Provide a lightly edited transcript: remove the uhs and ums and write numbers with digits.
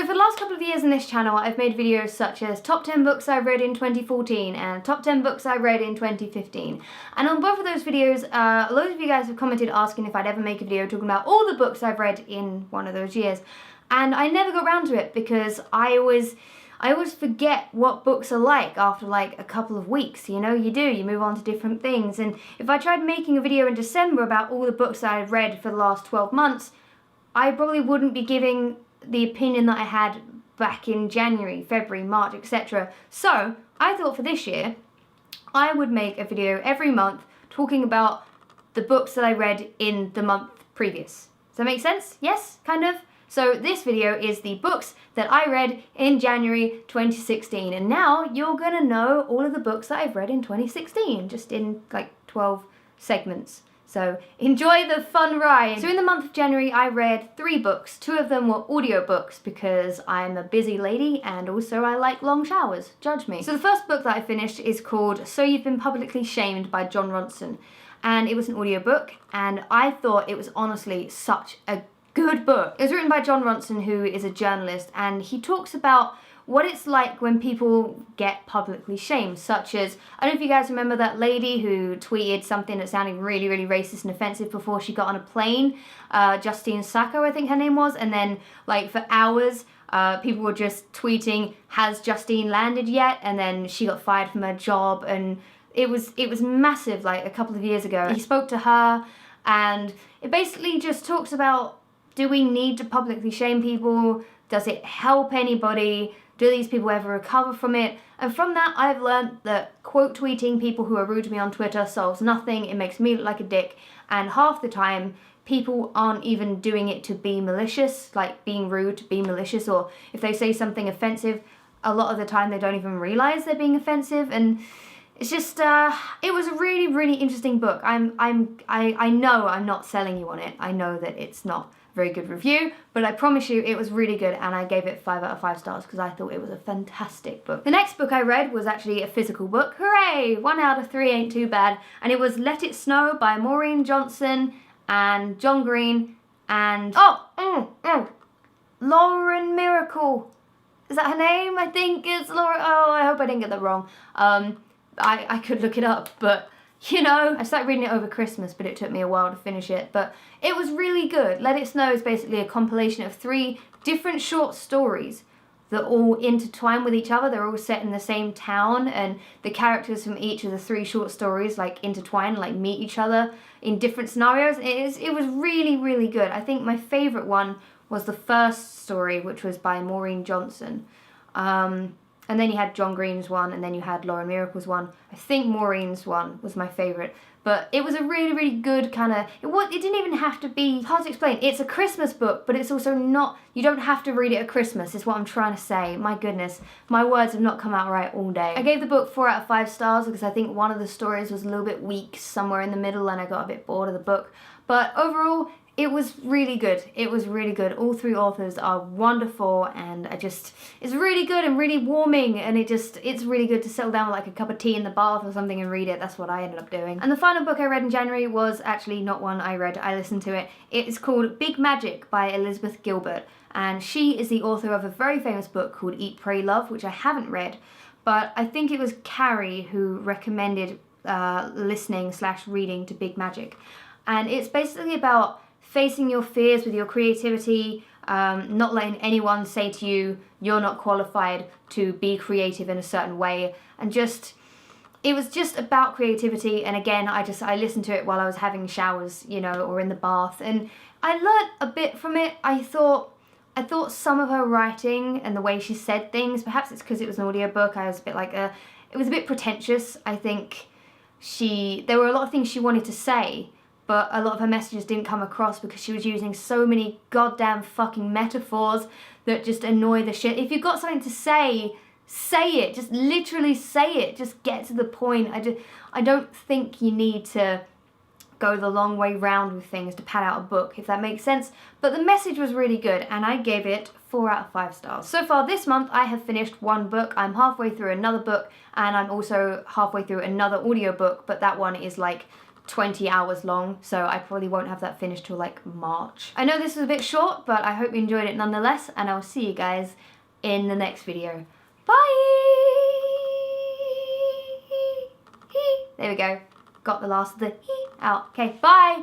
So for the last couple of years on this channel, I've made videos such as top 10 books I read in 2014 and top 10 books I read in 2015. And on both of those videos, loads of you guys have commented asking if I'd ever make a video talking about all the books I've read in one of those years. And I never got around to it because I always forget what books are like after like a couple of weeks. You know, you move on to different things. And if I tried making a video in December about all the books that I've read for the last 12 months, I probably wouldn't be giving the opinion that I had back in January, February, March, etc. So I thought for this year, I would make a video every month talking about the books that I read in the month previous. Does that make sense? Yes? Kind of? So this video is the books that I read in January 2016. And now you're gonna know all of the books that I've read in 2016, just in like 12 segments. So enjoy the fun ride. So in the month of January, I read 3 books. 2 of them were audiobooks because I'm a busy lady and also I like long showers. Judge me. So the first book that I finished is called So You've Been Publicly Shamed by Jon Ronson. And it was an audiobook and I thought it was honestly such a good book. It was written by Jon Ronson, who is a journalist, and he talks about what it's like when people get publicly shamed, such as, I don't know if you guys remember that lady who tweeted something that sounded really, really racist and offensive before she got on a plane, Justine Sacco, I think her name was, and then like for hours, people were just tweeting, has Justine landed yet? And then she got fired from her job, and it was massive like a couple of years ago. He spoke to her, and it basically just talks about, do we need to publicly shame people? Does it help anybody? Do these people ever recover from it? And from that, I've learned that quote tweeting people who are rude to me on Twitter solves nothing. It makes me look like a dick. And half the time, people aren't even doing it to be malicious, like being rude to be malicious, or if they say something offensive, a lot of the time they don't even realize they're being offensive. And it's just, it was a really, really interesting book. I know I'm not selling you on it. I know that it's not very good review, but I promise you it was really good, and I gave it 5 out of 5 stars because I thought it was a fantastic book. The next book I read was actually a physical book. Hooray! 1 out of 3 ain't too bad. And it was Let It Snow by Maureen Johnson and John Green and Lauren Miracle. Is that her name? I think it's Laura. Oh, I hope I didn't get that wrong. I could look it up, but you know, I started reading it over Christmas, but it took me a while to finish it. But it was really good. Let It Snow is basically a compilation of 3 different short stories that all intertwine with each other. They're all set in the same town, and the characters from each of the 3 short stories like intertwine, like meet each other in different scenarios. It was really, really good. I think my favourite one was the first story, which was by Maureen Johnson. And then you had John Green's one, and then you had Lauren Miracle's one. I think Maureen's one was my favourite. But it was a really, really good kind of... It didn't even have to be... It's hard to explain. It's a Christmas book, but it's also not... You don't have to read it at Christmas, is what I'm trying to say. My goodness, my words have not come out right all day. I gave the book 4 out of 5 stars because I think one of the stories was a little bit weak somewhere in the middle, and I got a bit bored of the book. But overall, it was really good. It was really good. All 3 authors are wonderful, and it's really good and really warming, and it's really good to settle down with like a cup of tea in the bath or something and read it. That's what I ended up doing. And the final book I read in January was actually not one I read, I listened to it. It is called Big Magic by Elizabeth Gilbert, and she is the author of a very famous book called Eat, Pray, Love, which I haven't read, but I think it was Carrie who recommended listening/reading to Big Magic. And it's basically about facing your fears with your creativity, not letting anyone say to you, you're not qualified to be creative in a certain way. And it was just about creativity. And again, I listened to it while I was having showers, you know, or in the bath. And I learnt a bit from it. I thought some of her writing and the way she said things, perhaps it's because it was an audiobook, I was a bit like, it was a bit pretentious. I think there were a lot of things she wanted to say, but a lot of her messages didn't come across because she was using so many goddamn fucking metaphors that just annoy the shit. If you've got something to say, say it. Just literally say it. Just get to the point. I don't think you need to go the long way round with things to pad out a book, if that makes sense. But the message was really good, and I gave it 4 out of 5 stars. So far this month, I have finished 1 book. I'm halfway through another book, and I'm also halfway through another audiobook, but that one is like 20 hours long, so I probably won't have that finished till like March. I know this was a bit short, but I hope you enjoyed it nonetheless, and I'll see you guys in the next video. Bye! There we go. Got the last of the out. Okay, bye!